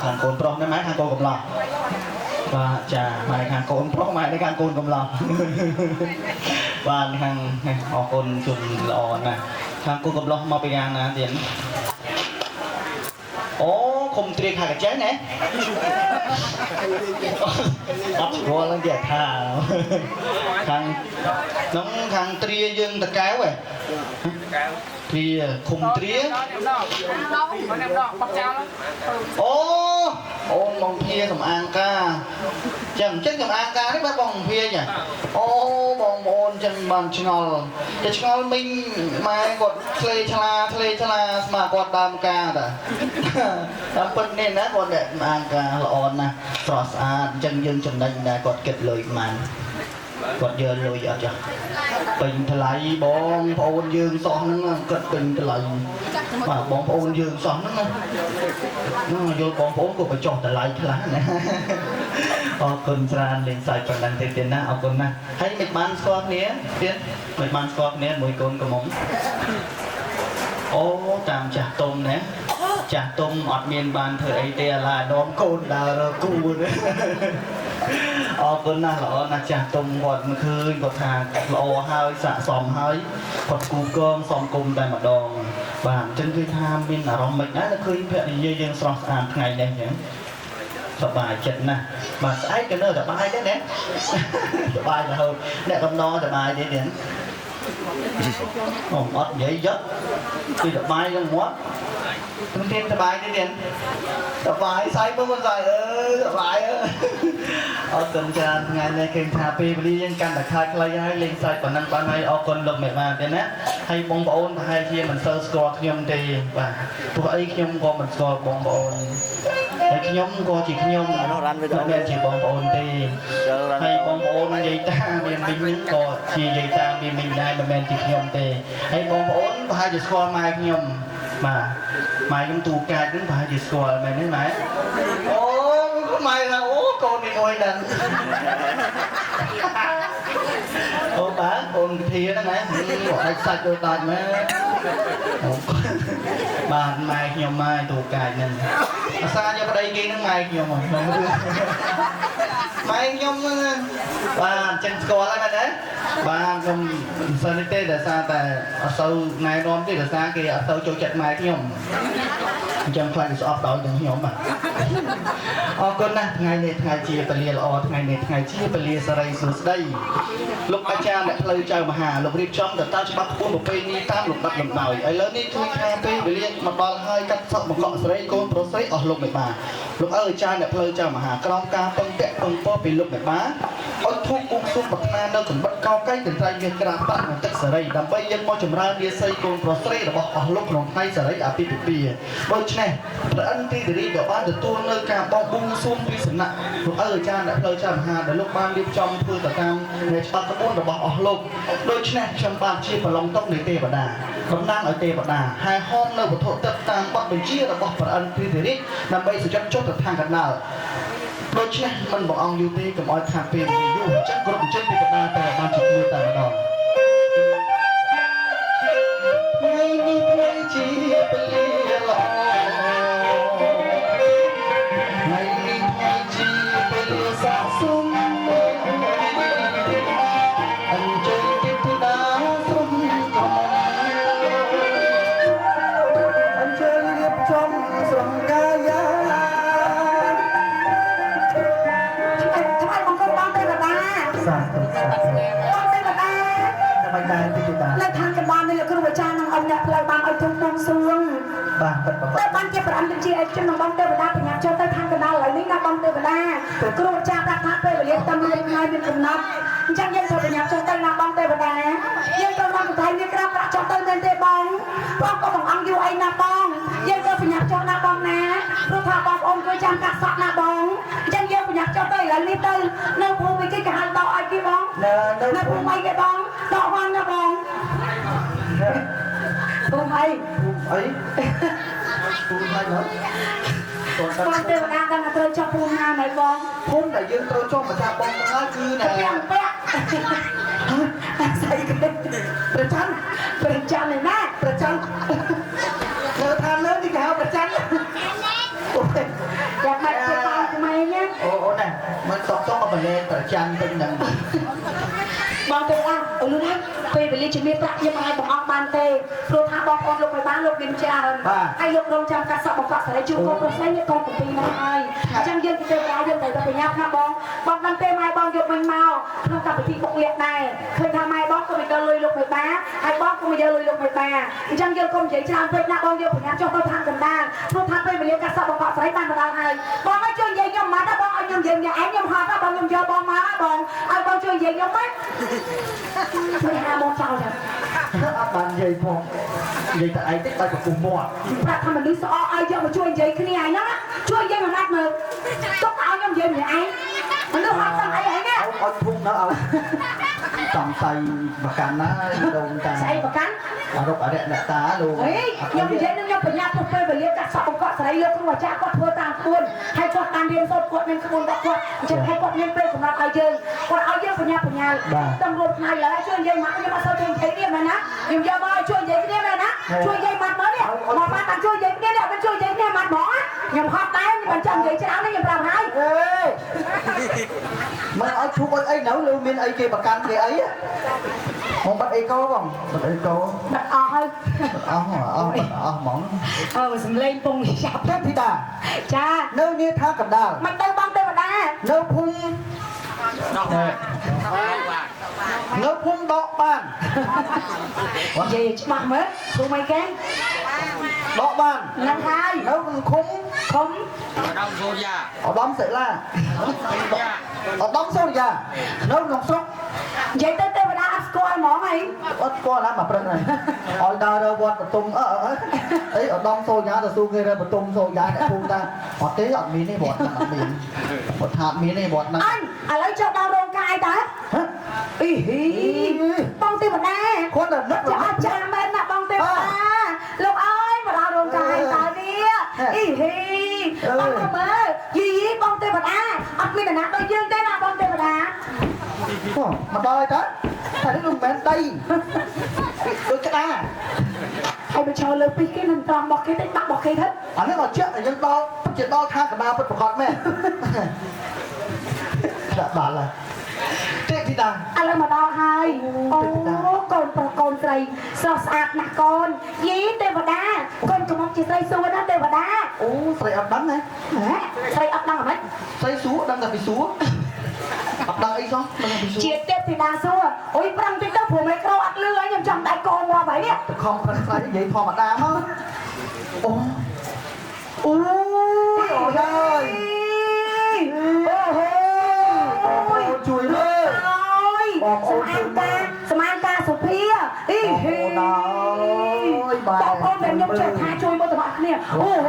ខាងកូនប្រុសណាម៉ែខាងកូនកំឡោះបាទចាម៉ែខាងកូនប្រុសម៉ែនេះខាងកូនកំឡោះបាទខាងអរគុណជុំល្អណាស់ខាងកូនកំឡោះមកពីយ៉ាងណាទៀតអូគុំត្រៀកខាងកញ្ចេះណាអត់ស្គាល់ទៀតថាខាងក្នុងខាងត្រៀយើងតកែវហ៎ទ្រាឃុំទ្រាអូអូនបងភាសំអាងការចឹងសំអាងការនេះបាទបងភាចាអូបងប្អូនចឹងបានឆ្ងល់តែឆ្ងល់មីងម៉ែគាត់ធ្លេឆ្លាស្មាគាត់ដើមការតាតាមពិតនេះណាគាត់សំអាងការល្អណាស់ស្រស់ស្អាតចឹងយើងចំណេញដែរគាត់គិតលុយប៉ុន្មានគាត់យកលុយអត់ចាពេញថ្លៃបងប្អូនយើងសោះហ្នឹងគាត់ពេញថ្លៃបាទបងប្អូនយើងសោះហ្នឹងយកបងប្អូនក៏បញ្ចុះថ្លៃខ្លះណាអរគុណច្រើនលេងសើចប៉ុណ្ណឹងទេណាអរគុណណាស់ហើយមិនបានស្គាល់គ្នាទៀតមិនបានស្គាល់គ្នាមួយកូនកំមុំអូតាមចាស់ទុំណាចាស់ទុំអត់មានបានធ្វើអីទេអាឡាដមកូនដើរគូណាអរគុណណាស់ល្អណាស់ចាស់ទុំគាត់មិនឃើញគាត់ថាល្អហើយស័ក្តិសមហើយគាត់គូកងសំគុំតែម្ដងបាទអញ្ចឹងគឺថាមានអារម្មណ៍មិនដែរឃើញភរិយាយើងស្រស់ស្អាតថ្ងៃនេះអញ្ចឹងសប្បាយចិត្តណាស់បាទស្អែកក៏នៅសប្បាយដែរណាសប្បាយរហូតអ្នកកំណសប្បាយទេទៀតអូអត់និយាយយកគឺសប្បាយនឹងមាត់ខ្ញុំទៀតសប្បាយទេទៀតសប្បាយស្អែកមើលមិនស្អែកអើយសប្បាយអរគុណច្រើនថ្ងៃនេះឃើញថាពេលវេលាយើងកាន់តែខាតខ្លីហើយលេងសើចប៉ុណ្ណឹងបានហើយអរគុណលោកមេបាទេណាហើយបងប្អូនប្រហែលជាមិនសូវស្គាល់ខ្ញុំទេបាទព្រោះអីខ្ញុំក៏មិនស្គាល់បងប្អូនហើយខ្ញុំក៏ជាខ្ញុំមិនជាបងប្អូនទេហើយបងប្អូននិយាយតាមានមីងនេះក៏ជានិយាយតាមានមីងដែរមិនមែនជាខ្ញុំទេហើយបងប្អូនប្រហែលជាស្គាល់ម៉ែខ្ញុំបាទម៉ែខ្ញុំទូកាចហ្នឹងប្រហែលជាស្គាល់មែនទេម៉ែអូម៉ែថាអូកូននេះមួយហ្នឹងអូបាទកូនធាហ្នឹងម៉ែឲ្យសាច់ដូចដាច់ម៉ែបាទម៉ែខ្ញុំម៉ែទូកាចហ្នឹងអាសាយកប្តីគេហ្នឹងម៉ែខ្ញុំហ្នឹងម៉ែខ្ញុំហ្នឹងបាទអញ្ចឹងស្គាល់ហើយមែនទេបាទខ្ញុំមិនសិនទេដោយសារតែអត់សូវណែនាំទេដោយសារគេអត់សូវចូលចិត្តម៉ែខ្ញុំអញ្ចឹងខ្លាចស្អប់ដល់ទាំងខ្ញុំបាទអរគុណណាស់ថ្ងៃនេះថ្ងៃជាពលាល្អថ្ងៃនេះថ្ងៃជាពលាសរីសួស្តីលោកអាចារ្យអ្នកផ្លូវចៅមហាលោករៀបចំទៅតាមច្បាប់ពុទ្ធប្រពៃណីតាមលំដាប់លំដោយឥឡូវនេះជួយថាពេលវេលាមកដល់ហើយកាត់សក់បង្កក់ស្រីកូនប្រុសស្រីអស់លោកមេបាលោកអាចារ្យអ្នកផ្លូវចៅមហាក្រមការពឹងពាក់ពឹងពោពីលោកមេបាអត់ធូបគុំសុំប្រាថ្នានៅកំបិតកោកៃកន្ត្រៃវាក្រាបប្រាក់និងទឹកសេរីដើម្បីយកមកចម្រើនវាស័យកូនប្រុសស្រីរបស់អស់លោកក្នុងថ្ងៃសេរីអាពាហ៍ពិពាហ៍ដូច្នេះព្រះអិនទីធារីក៏បានទទួលនៅការបោកបួងសួងពីសំណាក់លោកអាចារ្យអ្នកផ្លូវចៅមហាដែលលោកបានរៀបចំធ្វើទៅតាមនៃច្បាប់ក្បួនរបស់អស់លោកដូច្នេះខ្ញុំបានជាប្រឡងតុកនៃទេវតាតំណាងឲ្យទេវតាហើយហោមនៅវត្ថុទឹកតាមបទបញ្ជារបស់ព្រះអិនទីធារីដើម្បីសុចិត្តចុះទៅខាងកណ្ដាលដូច្នេះមិនបងអង្គយូរទេកុំឲ្យខាតពេលយូរអញ្ចឹងគ្រប់អញ្ចឹងពីកណ្ដាលតែបានជួយតែម្ដងថ្ងៃនេះថ្ងៃជាពលាល្អថ្ងៃនេះថ្ងៃជាពលាស័ក្តិសមអញ្ជើញទេវតាសូមកំអញ្ជើញរៀបចំស្រងកាយាសាធុសាធុបងទេវតាដើម្បីដែរទេវតានៅខាងកណ្ដាលនេះលោកគ្រូអាចារ្យនឹងអង្គអ្នកផ្លូវបានឲ្យទុំពុំសួងបាទតែបានជាប្រអិនបញ្ជាឲ្យជំនំបងទេវតាបញ្ញាចូលទៅខាងកណ្ដាលឥឡូវនេះណាបងទេវតាគ្រូអាចារ្យប្រាប់ថាពេលវេលាតាមមួយថ្ងៃមានកំណត់អញ្ចឹងយើងត្រូវបញ្ញាចូលទៅណាបងទេវតាយើងត្រូវបានបន្ថែមនេះក្រាបប្រាក់ចូលទៅមែនទេបងក៏បងអង្គយូរអីណាបងយើងត្រូវបញ្ញាចូលណាបងណាព្រោះថាបងប្អូនគួរចាំកាក់សក់ណាបងអញ្ចឹងយើងបញ្ញាចូលទៅឥឡូវនេះទៅនៅភូមិគេគេហៅដកឲ្យគេបងនៅភូមិអីគេបងដកបានណាបងភូមិអីភូមិអីណាបងទេវតាđangត្រូវចុះភូមិណាណៃបងភូមិដែលយើងត្រូវចុះមកថាបងហ្នឹងគឺណាពាក់ស្អីគេប្រចាំឯណាប្រចាំនៅថាលើនេះគេហៅប្រចាំចាំ mà lên tờ chăn tinh đằng bong tê à luôn á về về liên chỉ miệt nhưng mà aiบอกออกบานเตโปรทาบอกคนลงไปบ้านลงเงินจานไอ้ลงลงจำกระสอบบอกใส่จูก็เป็นไส้เนี่ยกองของปีนะไอ้จังยืนเตะร้ายยืนเตะตัวไปยับนะบองบางเตะไม้บองยกมันเมาลงกลับไปที่ปกเลียดในเคยทำไม้บองก็ไม่เดินลุยลงไปบ้าไอ้บองก็ไม่เดินลุยลงไปบ้าจังยืนกองใหญ่จานเป็นนะบองยกไปยับจ้องตัวทางกันด้านโปรทาไปเรียนกระสอบบอกใส่บ้านมาไอ้บองไอ้ช่วยใหญ่ยมมาถ้าบองไอ้ยมใหญ่เนี่ยไอ้ยมหาถ้าบองยมเยอะบองมาบองไอ้บองช่วยใหญ่ยมไหมไม่หาโมเจ้าจ้ะ nó áp bàn dây phong dây tại ấy tích tay của cùng mua พระทำมันนึกสอเอาเยอะมาช่วยเยอะขึ้นยังไงนะช่วยเยอะมานัดมือต้องเอาย่อมเยอะอย่างไอ้มันนึกว่าตั้งไอ้เนี่ย áo thun nó áo tầm tay và cắn nó đầu ta ใส่ประกัน ở đâu ở đây là tá luôn เฮ้ยย่อมเยอะนึงย่อมปัญญาปุ๊บไปเรียนกับสอบก็ใส่เลือกตัวจ้าก็ทัวตามคุณให้กดการเรียนสดกดเงินขบวนบอกกดจะให้กดเงินเป็นสำหรับเอาเยอะกดเอาเยอะปัญญาตำรวจนายแล้วช่วยเยอะมาจะมาสอบเองใช้เรียนนะยิ่งเยอะมาช่วยเยอะเนี่ยนะช่วยเยอะมัดมาเนี่ยหมอมาตัดช่วยเยอะเนี่ยเป็นช่วยเยอะเนี่ยมัดหมอยังข้อตายมันจำเยอะจะเอาได้ยังปราบหาย mà ở chú con ấy nấu lưu miên ấy kia bà can kia ấy không bắt ấy có không bắt ấy có บัดออกให้ mỏng มันสำเร็จปงชับ tiếp thì đà จ้า nấu như tha cầm đào มันเติมบางเติมมาได้ nấu phun nấu phun đọ bàn เย่หมักมั้ยถูกไหมแกง đọ bàn นังไทย nấu khúng ขม đông số gia ở đóng sẽ là ở đóng số nhà nấu nòng sốt เย่เติมมาได้อัสกอยหมอไง ớt qua lắm mà prân này ở đào đâu bọt tung ấy ở đóng số nhà là su người ra tung số nhà để phun ta ở tế ở mí này bọt nằm mí bọt hạt mí này bọt nằm อันอะไรเจ้าดาวโรงกายตาอีฮีบองเติมมาได้ คนlà đất จะ rồi อาจารย์มันน่ะบองเติมมาลูกอ้อยมาดาวโรงกายตาเนี่ยอีฮีบองเติมมายีบองเติมมาได้อัดมีแต่นะไปยืนเต้นนะบองเติมมาได้ mà đòi đó phải nó dùng bên đây đôi cái đá ให้ไปโชว์เลยปีกี้นันตรองบอกกี้ติ๊กตักบอกกี้ทัด anh nói là chuyện là dân đo chuyện đo tha cả ba bất bật mẹ đã bảo là thế thì đằng อะไรมาดอให้โอ้กนประกนไตรสะอาดหนักกนยีเทวดากนกระมอกจิตไตรสู้นะเทวดา ô sợi ập đắng này ใส่อับดังไหม sợi sú đắng là bị sú ập đắng ấy sao đắng là bị sú เจียเทพธิดาสู้โอ้ยปรังติ๊กตักผัวไม่กรออัดเลือยังจำได้กองว่าไว้เนี่ย không cần phải vậy thò mặt đam á ô ôi ôi ơi โอ้โห chui lên สมานกาสุพีอ่ะอีเฮ้บอกคนแบบยกเชิดหาช่วยบนสมัครเนี่ยโอ้โห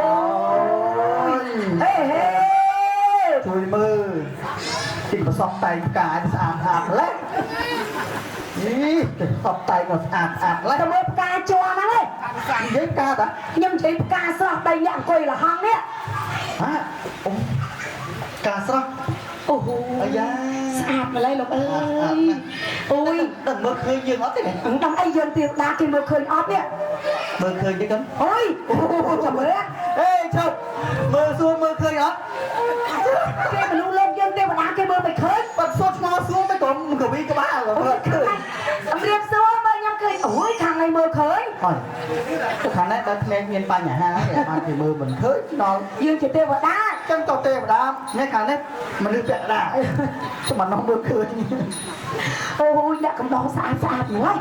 เฮ้เฮ้ chui mơ chỉ có sọc tay cả ạt lấy ý sọc tay còn ạt lấy ตะเบิบกาจัวมาเลย giấy ca đã ยังใช้กาสลับไปอย่างกอยละห้องเนี่ย hả ca sao โอ้โห ây da สะอาดมาเลยลูกเอ้ยโอ้ย đừng mơ khơi dương ớt thế này ต้องไอ้ยืนตีดากินมือคืนออฟเนี่ย mơ khơi chứ cấm โอ้ยโอ้โหจะเมื่อ ê chồng mơ xuống mơ khơi ớt แกไม่รู้เล่นยืนเตียวดาแกมือไปคืน bật sốt ngó xuống mấy con cửa bi cái bá rồi mơ khơi เรียกซัวมายังเคยโอ้ยทางในมือเคย hỏi cái khả năng đã nghe miền ba nhà ha để mà thì mơ mình khơi nó ยืนจะเตียวดา chân tàu tê mà đam nghe khả năng mình được vẹn đà sao mà nó mơ khơi โอ้ยอยากกำลังสะอาดสะอาดหน่อย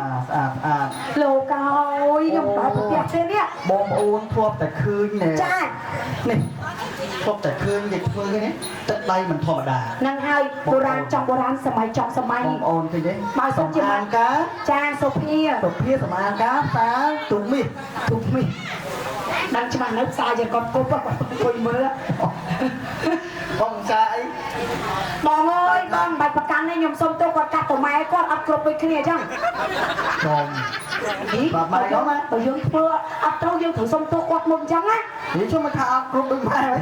โลกาโอ้ยยังตายเปียกเนี่ย บอมโอนทั่วแต่คืนเนี่ย จ้า นี่ทั่วแต่คืนdịch phương cái này tất đây mình thọ đà นางไฮโบราณจองโบราณสมัยจองสมัย บอมโอนthì đấy มาสมจิต อ่างcá จางโซเฟีย ตกเพี้ยสมางcáฟ้าตุ่มมิด ถูกมิดังชมานักซายยังกอดกุ๊บกุยมือ บอมใจ บองเลยบองใบประกันในยมส้มตัวกอดกัดตัวไม้กอดอัดกรบไปเคลียร์จัง บอม แบบมาแล้วมั้ยตัวยังเพื่ออัดเต้ายังถือส้มตัวกอดมุมจังนะ นี่ช่วยมาทำกรุ๊ปดึงมาไหม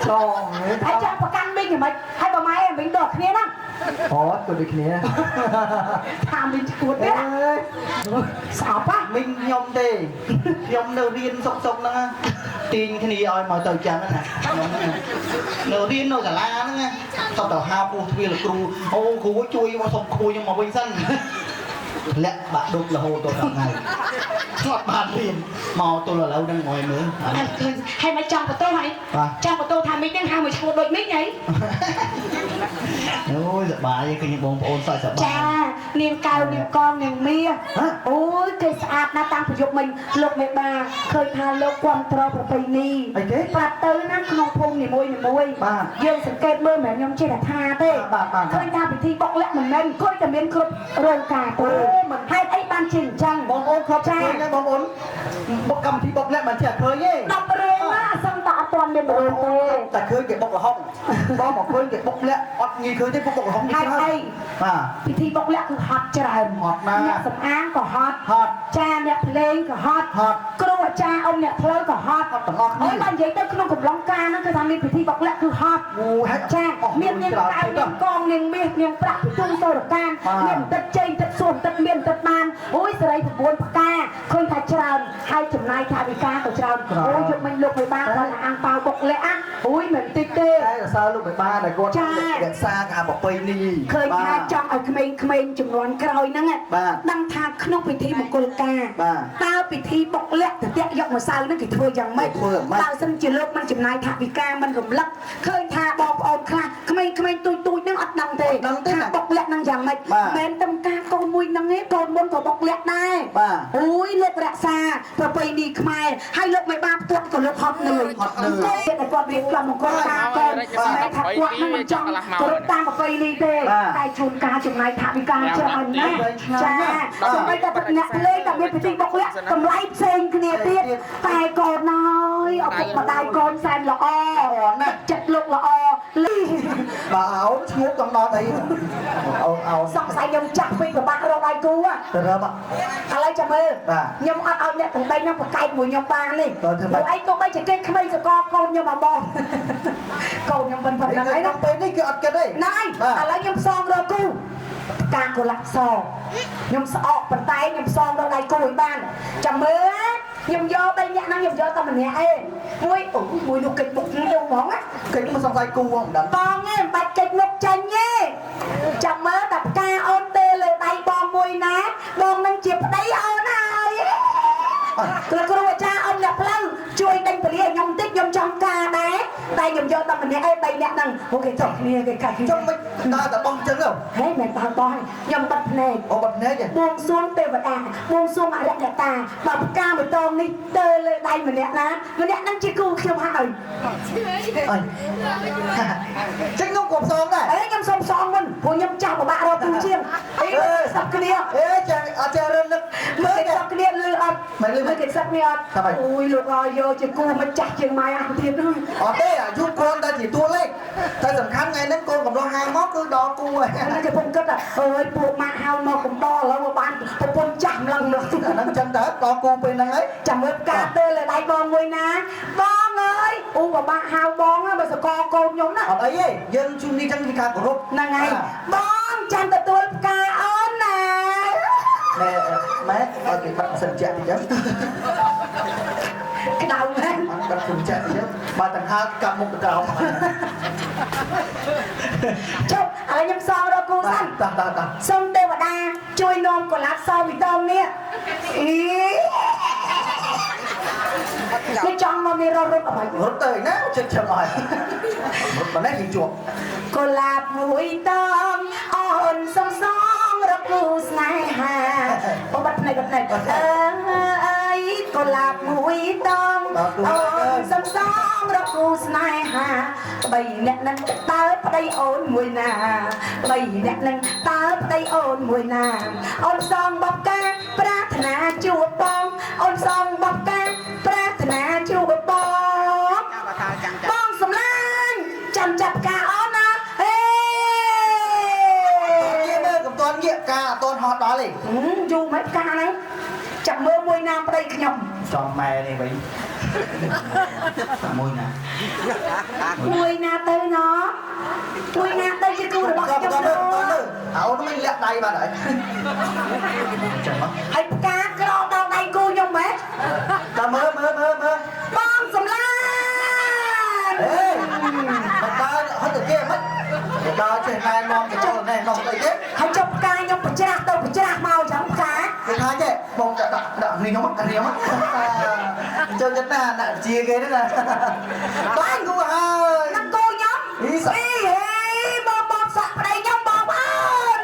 จอง ไอ้เจ้าประกันบินอย่างไรให้ประมาณบินดอกเคลียร์นั่ง อ๋อตัวเด็กเนี้ย ทำบินขวดเนี่ยสาวปะ mình nhom tê nhom đầu riêng sọc sọc nè ទាញគ្នាឲ្យមកទៅចឹងណានៅរៀននៅសាលាហ្នឹងណាសតទៅហៅពូទ្វារលោកគ្រូអូគ្រូជួយមកសុំគ្រូខ្ញុំមកវិញសិនលាក់បាក់ដុករហូតដល់ថ្ងៃឆ្លប់បានរៀនមកទល់ឥឡូវហ្នឹងមកមើលហើយមកចង់បន្ទោហើយចង់បន្ទោថាមីងហ្នឹងហៅមកឈ្មោះដូចមីងហីអូយសប្បាយឃើញបងប្អូនសើចសប្បាយចានាងកៅនាងកងនាងមាអូយគេស្អាតណាស់តាំងពីយប់មិញលោកមេបាឃើញថាលោកគ្រប់ត្រប្រពៃណីប្រាប់ទៅណាក្នុងភូមិនីមួយយើងសង្កេតមើលមិនខ្ញុំចេះតែថាទេឃើញថាពិធីបុកលាក់មិនមែនអង្គុយតែមានគ្រប់រោងការទេមិនហេតុអីបានជាអញ្ចឹងបងប្អូនគ្រប់ចាបងប្អូនបុកកម្មវិធីបុកលាក់មិនចេះឃើញទេ10រោងណាអសឹងតែអត់ទាន់មានរោងទេតែឃើញគេបុករហុកបងមកឃើញគេបុកលាក់អត់ងាយឃើញទេបុករហុកនេះច្រើនបាទពិធីបុកលាក់គឺហត់ច្រើនហត់ណាស់អ្នកសំអាងក៏ហត់ចាអ្នកភ្លេងក៏ហត់គ្រូអាចារ្យអង្គអ្នកផ្លូវក៏ហត់ទាំងអស់គ្នាហើយបាននិយាយទៅក្នុងកំឡុងការហ្នឹងគឺថាមានពិធីបុកលាក់គឺហត់ចាមាននាងកៅនាងកងនាងមាសនាងប្រាក់ពិទុំសូរកានមានទឹកជ័យទឹកសួនទឹកមានទឹកបានអូយសេរី9ផ្កាឃើញថាច្រើនហើយចំណាយថាវិការក៏ច្រើនអូយយកមិញលោកមេបាគាត់អាំងប៉ាវបុកលាក់អូយមិនតិចទេតែរសើរលោកមេបាដែលគាត់រក្សាការប្រពៃណីឃើញថាចង់ឲ្យក្មេងៗចំនួនក្រោយហ្នឹងដឹងថាក្នុងពិធីមង្គលការតើពិធីបុកលាក់ទៅតាក់យកម្សៅហ្នឹងគេធ្វើយ៉ាងម៉េចបើសិនជាលោកមិនចំណាយថវិកាមិនរំលឹកឃើញថាបងប្អូនខ្លះក្មេងៗទូចហ្នឹងអត់ដឹងទេថាបុកលាក់ហ្នឹងយ៉ាងម៉េចមិនតំការកូនមួយហ្នឹងឯងកូនមុនក៏បុកលាក់ដែរអូយលោករក្សាប្រពៃណីខ្មែរហើយលោកមិនបានផ្ទាត់ក៏លោកហត់នឿយគេតែគាត់រៀបចំមង្គលការកូនតែថាគាត់នឹងមិនចង់គ្រប់តាមប្រពៃណីទេតែជួនកាលចំណាយថវិកាច្រើនណាស់ចាសូម្បីតែអ្នកលេងតែមានពិធីបុកលាក់តម្លៃផ្សេងគ្នាទៀតតែកូនណយឪពុកម្ដាយកូនសែនល្អណាស់ចិត្តលោកល្អលីបើអោឈ្ងោកកំណត់អីអោសង្ស័យខ្ញុំចាក់ពេកប្របាក់រកដៃគូទៅរើបឥឡូវចាំមើលខ្ញុំអត់ឲ្យអ្នកទាំង3ហ្នឹងប្រកែកមួយខ្ញុំបានទេព្រោះអីក៏បីជាគេក្មេងសកលកូនខ្ញុំមកបងកូនខ្ញុំមិនប៉ុណ្ណឹងឯងពេលនេះគឺអត់គិតទេណៃឥឡូវខ្ញុំផ្សងរកគូការកូឡាក់សខ្ញុំស្អកប៉ុន្តែខ្ញុំផ្សងរកដៃគូឲ្យបានចាំមើលខ្ញុំយក3នាក់ហ្នឹងខ្ញុំយកតែម្នាក់ឯងមួយនោះកិច្ចមុខទៅហ្មងកិច្ចមកសង្ស័យគូហ្មងមិនដឹងបងឯងមិនបាច់កិច្ចមុខចាញ់ទេចាំមើលតែផ្កាអូនទេលើដៃបងមួយណាបងនឹងជាប្តីអូនហើយគ្រូអាចារ្យអង្គអ្នកផ្លូវជួយដេញពលាខ្ញុំតិចខ្ញុំចង់ការដែរតែខ្ញុំយកតែម្នាក់ឯង3នាក់ហ្នឹងអូគេចុះគ្នាគេកាច់ចុះមិនដើរតែបងចឹងទៅហេមិនដើរបងខ្ញុំបិទភ្នែកអូបិទភ្នែកបួងសួងទេវតាបួងសួងអរិយតាបើផ្កាមួយតងនេះទៅលើដៃម្នាក់ណាម្នាក់ហ្នឹងជាគូខ្ញុំហើយអើយចឹងខ្ញុំក៏ផ្សងដែរខ្ញុំសុំផ្សងមុនព្រោះខ្ញុំចាស់ពិបាករកគូជាងសឹកគ្នាចាអត់ចេះរឹងនឹកមើលសឹកគ្នាលឺអត់មើលគេសឹកគ្នាអត់អូយលោកឲ្យយកជាគូមិនចាស់ជាងម៉ែអស់ទៀតហ្នឹងអត់ទេអាយុគ្រាន់តែជាតួលេខតែសំខាន់ថ្ងៃហ្នឹងកូនកំឡោះហៅមកគឺដល់គូហើយហ្នឹងគេពុំគិតអើយពួកម៉ាក់ហៅមកកំដឥឡូវមកបានប្រពន្ធចាស់ម្លឹងអាហ្នឹងចឹងតើដល់គូពេលហ្នឹងហើយចាំមើលផ្កាទៅលើដៃបងមួយណាបងអើយអូបបាក់ហៅបងបើសកលកូនខ្ញុំណាអត់អីទេយើងជួននេះចឹងគឺការគោរពហ្នឹងហើយបងចាំទទួលផ្កាអូនណាម៉ែអត់គេបាត់សិនចាក់អញ្ចឹងក្តៅមែនអត់បាត់សិនចាក់អញ្ចឹងបើតង្ហើកាប់មុខទៅក្រោមចុះឥឡូវខ្ញុំសងរកគូសិនតាសូមទេវតាជួយនាំកូឡាសវិតងនេះគេចង់មកមានរត់អីរត់ទៅណាចិត្តចាំហើយរត់មកនេះយើងជួបកូឡាមួយតងអូនសំសងរកគូស្នេហាអូបាត់ផ្នែកអើយកូឡាមួយតងអូនសំសងរកគូស្នេហា3អ្នកនឹងតើប្តីអូនមួយណា3អ្នកនឹងតើប្តីអូនមួយណាអូនសងបបកាប្រាថ្នាជួបបងអូនសងបបកាប្រាថ្នាជួបបងសម្លាញ់ចាំចាប់ការអូនណាហេគេមើលកំតាន់ងាកការអត់ទាន់ហត់ដល់ទេយូរមិនការហ្នឹងចាំមើលមួយណាប្តីខ្ញុំចំម៉ែនេះវិញមួយណាទៅណោះមួយណាទៅជាគូរបស់ខ្ញុំទៅអូនមិនលាក់ដៃបាត់ហើយចាំហើយផ្កាក្រដល់ដៃគូខ្ញុំហ៎តើមើលបងសម្លា đó chuyện này non cái chỗ này non đấy chứ hay chụp ca nhung bật ra màu trắng cá cái thái chứ bông đặng gì nó mất anh mất cho chân ta đã chia cái đấy là bán cô ơi năm cô nhóm ý sợ bom sạc đây nhóm bom ơn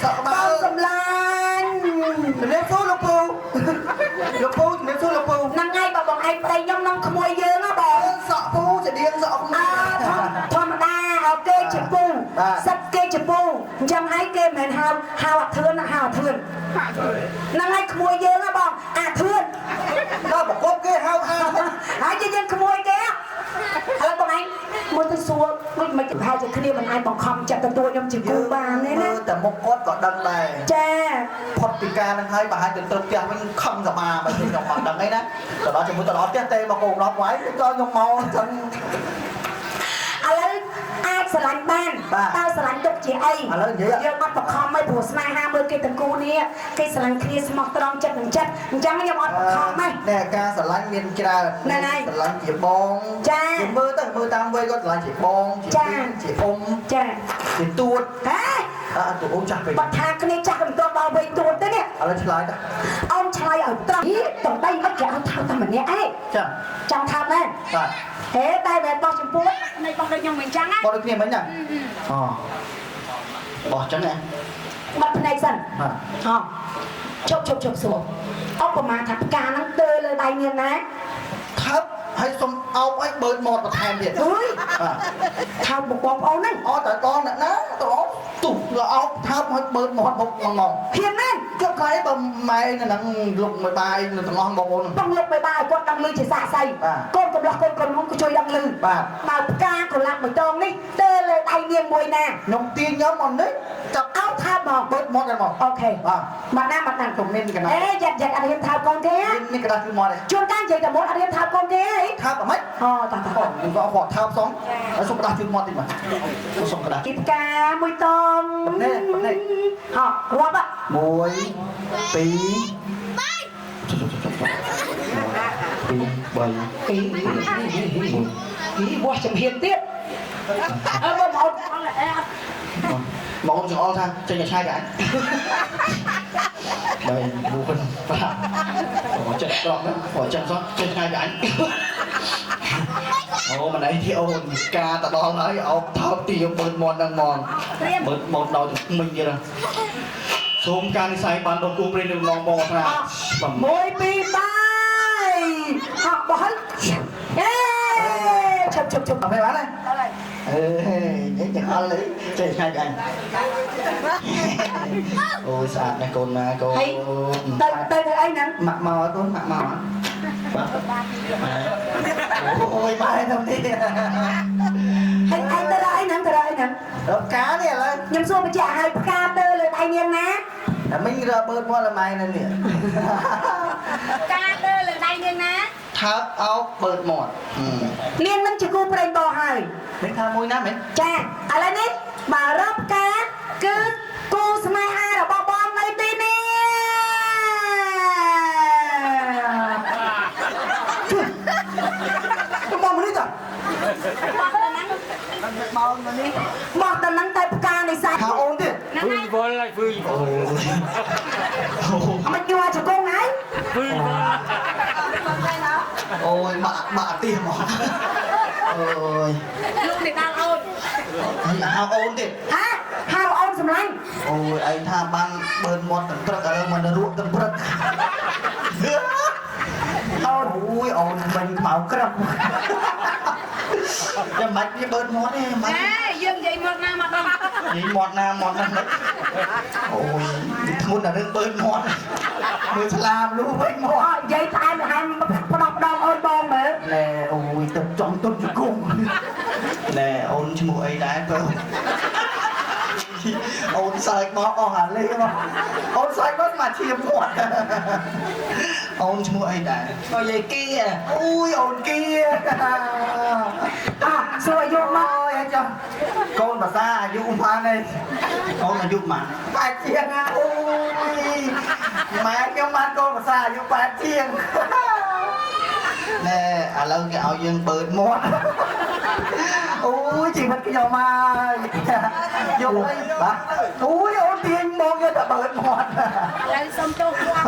sợ bom sầm lan nếu số lục phu nếu số lục phu năng ngay bà bọn anh đây nhóm năm khmôi dương á bà sợ phu sẽ điên sợ không thôi mà đa ok chụp phu sắp kê chụp phu chẳng hay kê mền hào thương năng ngay khmôi dương á bà thương đó bỏ cốp cái hao hãy cho dân khmôi kiaแล้วตรงไหนมันจะซัวมันจะพาจะขึ้นเนี่ยมันไอ้บอกคำจับตัวยังจีกูบานเนี่ยนะ แต่มกคดก็ดังเลย จ้า พอติการนั่งให้มาให้จนเติมเตียงมันคำกับมามันเป็นดอกมันดังไงนะแต่เราจะมุดตลอดเตี้ยเตะมาโกงล็อกไว้ก็ยังมองจน อะไรไอ้สลันบ้านตาสลันยกจีไอ้ยังอัดประคองไม่ผัวสนายห้ามือเกตังกูเนี่ยเกสลันเคลียสมองตรองจัดหนึ่งจัดจังไม่ยังอัดประคองไหม แน่การสลันเมียนกีฬาสลันจีบองจีมือตั้งมือตามไว้ก็สลันจีบองจีอม จ้า จีตูด เฮ้ย ตัวอมจักไป บัตรทางคนนี้จักเป็นตัวเบาไปตัวเนี่ย อะไรชลายจ้ะ เอาชายเอาตรงนี้ตรงได้ก็แกเอาทำแบบนี้ไอ้ จ้ะ จังทำนั่น จ้ะ เฮ้ได้แบบบอกชมพูในบอกเลยยังเหมือนจังอ่ะ บอกได้เพียงไหมเนี่ยอ๋อบอกจังไง บัตรในสันอ๋อชบสวมเอาประมาณทับการนั่งเตยเลยใบเงินนะครับ ให้สมเอาไอ้เบิร์ดหมดมาแทนเด็ด เฮ้ยทำบอกเอานั่น อ๋อแต่ตอนนั้นนะตัวตุ่มเราเอาทับให้เบิร์ดหมดมอง เพียงนั่น เจ้าใครบะไม้นั่นนั่งลงไปหนึ่งงองบอล ต้องลงไปบ่ายกดดังลือจะสะใส่ก้นกับลักก้นน้องก็ช่วยดังลือมาปากาของลักไม่ตรงนี่เตยเลยใบเงินมวยน่ะ นมตีนย้อมมันนี่ จับเอาทับบอก เบิร์ดหมดกันหมด โอเคมาหน้ามานั่ง ตรงนี้กันนะ เอ๊ยอยากอะไรทับกองเท้า นี่กระดาษคือหมดเลย ชวนกันใจแต่หมดอะไรทับกองเท้า ทับอ่ะไหม อ๋อตา ก่อนมึงก็เอาพอทับสองแล้วส่งกระดาษคือหมดติดมาส่งกระดาษ กิจการมวยตองฮะรอบอ่ะ มวยปีใบ ว่าจะเห็นเตี้ยบ่หมด บอกว่าจะเอาทางจะอย่าใช่กันใบบูคนปลาขอจัดกรอบนะขอจัดซอสจะใช่กันโอ้มันไอ้ที่เอากาตะลองเลยเอาเท้าตีเปิดมอนดังมอนเปิดมอนเราถึงมึงเยอะชมการใส่บันดงกูเป็นหนึ่งลองบอกนะ มวยปีไปฮะบอลเอ๊ชบ ทำไมวะเนี่ยยังจะเอาเลยจะใช่กันโอ้ยสะอาดนะคนมาโกน เตยไอ้นั้น หมักเมาต้นหมักเมาโอ้ยมาทำนี่ ไอ้เตยไอ้นั้นแล้วกาเนี่ยเลย ยังสู้ไปจ่ายให้กาเตยเลยไอ้เนี่ยนะ แต่ไม่ระเบิดว่าละไมนั่นเนี่ย กาเตยเลยไอ้เนี่ยนะ ทับเอาเปิดหมด เรียนมันจะกูเปรย์บอให้ ไม่ทำมวยนะเหม็น จ้าอะไรนี่มารอบกาคือกูสมัยอาเราบอลในตีนี้มองมันนี่จ้ะ บอกตอนนั้นแต่กาในสาย หาโอนดิ Phương bol lại phương มันอยู่จุดกงไหน phương โอ้ยบะเตี้ยหมดโอ้ย ลูกในตาโอน หาโอนดิ ฮะฮาวโอนสำลัง โอ้ยไอ้ท่าบังเบิร์นหมดตั้งตรึกอะไรมันรู้ตั้งตรึกเอาโอ้ยเอามันเมากระบอย่ามัดอย่าเบิร์นหมดนี่มัด ยังใหญ่หมดหน้ามาต้อง ยิงหมดหน้าหมดนั่นโอ้ยทุนอะไรเบิร์นหมดมือฉลามรู้ไว้หมด ใหญ่ตายไปให้ปลอกดองโอนบองเหมือน แน่โอ้ยตึกจอมต้นจุกุ้งแน่โอนชมูไอ้ได้เปล่าโอนใส่หมอกออกหันเลยมั้งโอนใส่ก็มาเทียมหมดโอนชมูไอ้ได้ก็ยัยเกี้ยอุ้ยโอนเกี้ย สวยอยู่มาก โอ้ยจ้ะโกนภาษาอายุมาเลยโกนอายุมันแปดเชียงอ่ะโอ้ยแม่เกี่ยวมันโกนภาษาอายุแปดเชียงแน่เราจะเอายังเปิดหมดโอ้ย ជីវិតខ្ញុំមកយកអីបាទអូយអូនទាញមកយកតែបើកមាត់ ហើយសុំចូលខ្លាំង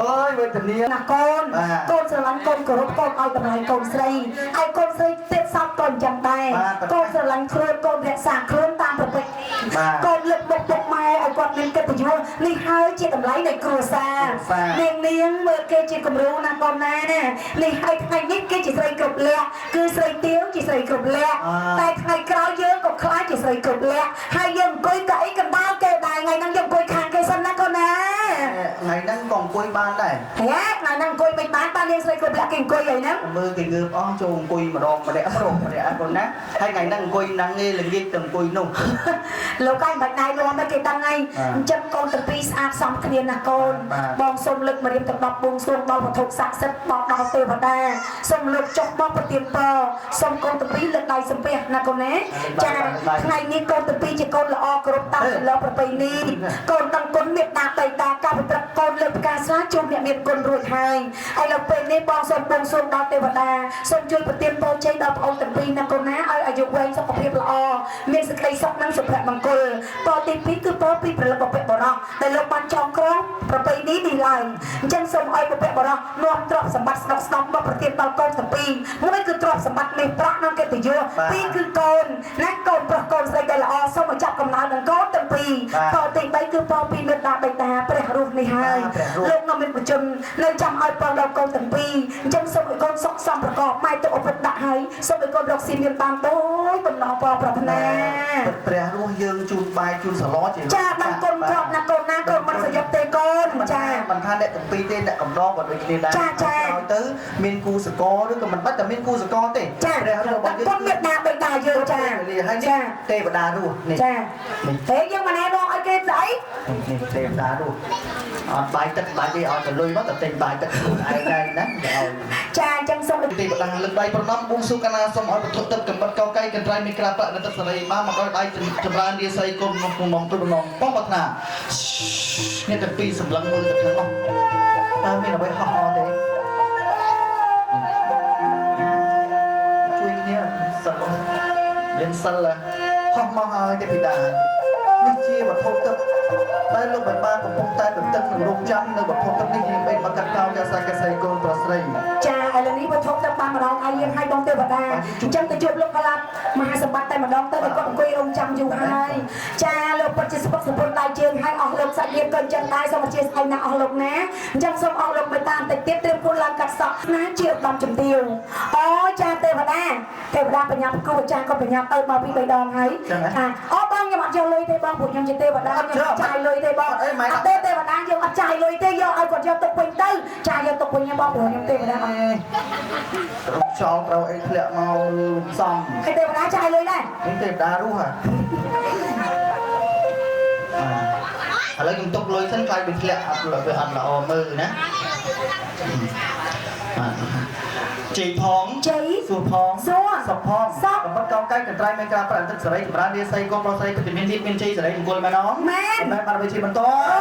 អូយវេទនា ណាកូនកូនស្រឡាញ់កូនគោរពកូនឲ្យតម្លៃកូនស្រីហើយកូនស្រីទៀតសោតកូនចឹងដែរកូនស្រឡាញ់ខ្លួនកូនរក្សាខ្លួនតាមប្រពៃកូនលើកមុខពុកម៉ែឲ្យគាត់មានកិត្តិយសនេះហើយជាតម្លៃនៃគ្រួសារនាងមើលគេជាគំរូណាកូនណានេះហើយថ្ងៃនេះគេជាស្រីគ្រប់លក្ខគឺស្រីទៀវជាស្រីគ្រប់លក្ខតែថ្ងៃក្រោយយើងក៏ខ្លាចជាស្រីគ្រប់លក្ខហើយយើងអង្គុយកៅអីកណ្ដាលគេដែរថ្ងៃហ្នឹងយើងអង្គុយខាងគេសិនណាកូនណាថ្ងៃហ្នឹងក៏អង្គុយបានដែរហេថ្ងៃហ្នឹងអង្គុយមិនបាននាងស្រីគ្រប់លក្ខគេអង្គុយអីហ្នឹងមើលគេងើបអស់ចូលអង្គុយម្ដងម្នាក់កូនណាហើយថ្ងៃហ្នឹងអង្គុយហ្នឹងឯងល្ងាចទៅអង្គុយនោះលោកឯងមិនដែររួមទេគេដឹងហើយអញ្ចឹងកូនទាំងពីរស្អាតសមគ្នាណាកូនបងសូមលើកម្រាមទាំង10បួងសួងដល់វត្ថុស័ក្តិសិទ្ធិបងដល់ទេវតាសូមលើកចុះមកប្រទានពរសូមកូនទាំងពីរលើកដៃសំពះណាកូនណាចាថ្ងៃនេះកូនទាំងពីរជាកូនល្អគ្រប់តាមទម្លាប់ប្រពៃណីកូនដឹងគុណមេត្តាបៃតាការប្រព្រឹត្តកូនលើកផ្កាស្លាជុំអ្នកមានគុណរួចហើយឥឡូវពេលនេះបងសូមបួងសួងដល់ទេវតាសូមជួយប្រទានពរជ័យដល់ប្អូនទាំងពីរណាកូនណាឲ្យអាយុវែងសុខភាពល្អមានសេចក្តីសុខនិងសុភមង្គលពរទី2គឺពរពីព្រលឹងបុព្វបុរសដែលលោកបានចងក្រងប្រពៃណីនេះឡើងអញ្ចឹងសូមឲ្យបុព្វបុរសនាំទ្រព្យសម្បត្តិស្ដុកស្ដម្ភមកប្រទានដល់កូនទាំងពីរមួយគឺទ្រព្យសម្បត្តិមាសប្រាក់និងកិត្តិយសពីរគឺកូនណាកូនប្រុសកូនស្រីដែលល្អសូមឲ្យចាប់កំណើតនឹងកូនទាំងពីរពរទី3គឺពរពីមេត្តាបិតាព្រះរស់នេះហើយលោកនាំមានបញ្ជននៅចាំឲ្យពរដល់កូនទាំងពីរអញ្ចឹងសូមឲ្យកូនសុខសំប្រកបម៉ែទុកឧបិតដាក់ហើយសូមឲ្យកូនរកស៊ីមានបានដោយបំណងពរប្រាថ្នាព្រះរស់យើងជូនបាយជូនសឡជាចាដល់កូនក្របណាកូនណាកូនមិនសយប់ទេកូនចាមិនថាអ្នកទាំងពីរទេអ្នកកំដរក៏ដូចគ្នាដែរឲ្យទៅមានគូសកលឬក៏មិនបាច់តែមានគូសកលទេព្រះរស់របស់យើងមេត្តាបិតាយើងចាហើយនេះទេវតារស់នេះចាទេយើងមិនណែរកឲ្យគេស្អីនេះទេវតារស់អត់បាយទឹកបាយគេឲ្យទៅលុយមកតែទិញបាយទឹកខ្លួនឯងដែរណាឲ្យចាអញ្ចឹងសូមទេវតាលើកដៃប្រណម្យបួងសួងកណាសូមឲ្យបទុទឹកកំបិតកោកៃកន្ត្រៃមានក្រាប្រាក់នៅទឹកសរីបានមកដល់ដៃចម្រើនរាសីគុំក្នុងក្នុងទុននំបងប្រាថ្នាអ្នកទាំងពីរសម្លឹងមើលទៅខាងនោះតើមានអ្វីហោះហោទេជួយគ្នាសិនមានសិលហោះមកឲ្យទេវតានេះជាវត្ថុទឹកដែលលោកបានកំពុងតែបន្ទឹងនឹងរងចាំនៅវត្ថុទឹកនេះយើងបានមកកាត់កោកាសាកសៃកូនប្រុសស្រីចាឥឡូវនេះវត្ថុទឹកបានម្ដងឲ្យយើងឲ្យបងទេវតាអញ្ចឹងទៅជួបលោកកលាប់មហាសម្បត្តិតែម្ដងទៅគាត់អង្គុយរងចាំយូរហើយចាលោកពិតជាសុខសប្បុរសដៃជើងឲ្យអស់លោកសាច់ញាតិក៏អញ្ចឹងដែរសូមអធិស្ឋានណាអស់លោកណាអញ្ចឹងសូមអស់លោកមេត្តាបន្តិចទៀតត្រៀមខ្លួនឡើងកាត់សក់ណាជាឧត្តមជំទាវអូចាទេវតាបញ្ញាគូអាចារ្យក៏បញ្ញាទៅមកពី3ដងហើយអូបងខ្ញុំអត់យកលុយទេបងពួកខ្ញុំជាទេវតាខ្ញុំចាយលុយទេបងអត់ទេទេវតាយើងអត់ចាយលុយទេយកឲ្យគាត់យកទុកវិញទៅចាយយកទុកវិញបងព្រោះខ្ញុំទេវតាអត់រកចោលប្រោអីធ្លាក់មកសំគេទេវតាចាយលុយដែរនេះទេវតារស់ហ่ะឥឡូវខ្ញុំទុកលុយសិនខ្លាចវាធ្លាក់អត់ល្អមើលណាជ័យផងជ័យសួរផងសួរសុខផងកំបិតកោកៃកន្ត្រៃមានក្រាប្រាក់ទឹកសេរីចម្រើនរាសីកូនប្រុសស្រីពិតមានទីមានជ័យសេរីមង្គលមែនអត់មែនបានវិជាបន្ត